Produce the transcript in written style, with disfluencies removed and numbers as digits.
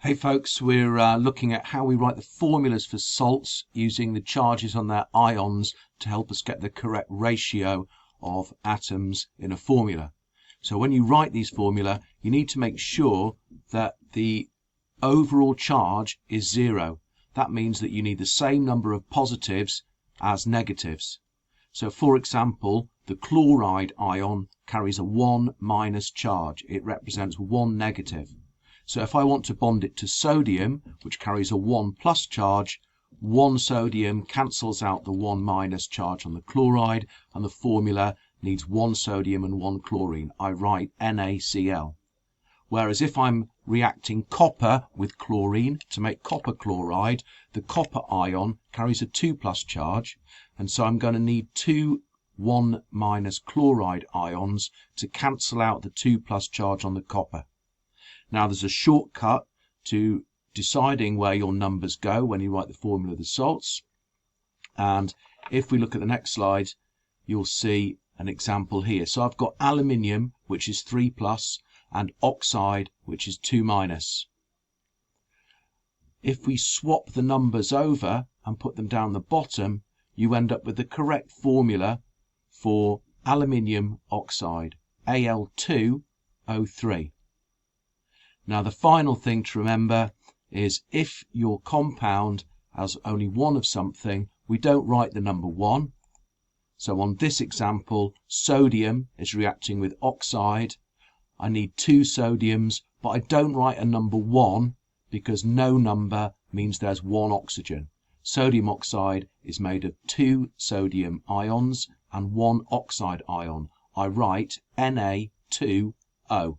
Hey folks, we're looking at how we write the formulas for salts using the charges on their ions to help us get the correct ratio of atoms in a formula. So when you write these formula, you need to make sure that the overall charge is 0. That means that you need the same number of positives as negatives. So for example, the chloride ion carries a 1 minus charge. It represents 1 negative. So if I want to bond it to sodium, which carries a 1 plus charge, 1 sodium cancels out the 1 minus charge on the chloride, and the formula needs 1 sodium and 1 chlorine. I write NaCl. Whereas if I'm reacting copper with chlorine to make copper chloride, the copper ion carries a 2 plus charge, and so I'm going to need 2 1 minus chloride ions to cancel out the 2 plus charge on the copper. Now there's a shortcut to deciding where your numbers go when you write the formula of the salts, and if we look at the next slide, you'll see an example here. So I've got aluminium, which is 3 plus, and oxide, which is 2 minus. If we swap the numbers over and put them down the bottom, you end up with the correct formula for aluminium oxide, Al2O3. Now the final thing to remember is if your compound has only one of something, we don't write the number 1. So on this example, sodium is reacting with oxide. I need 2 sodiums, but I don't write a number 1 because no number means there's 1 oxygen. Sodium oxide is made of 2 sodium ions and 1 oxide ion. I write Na2O.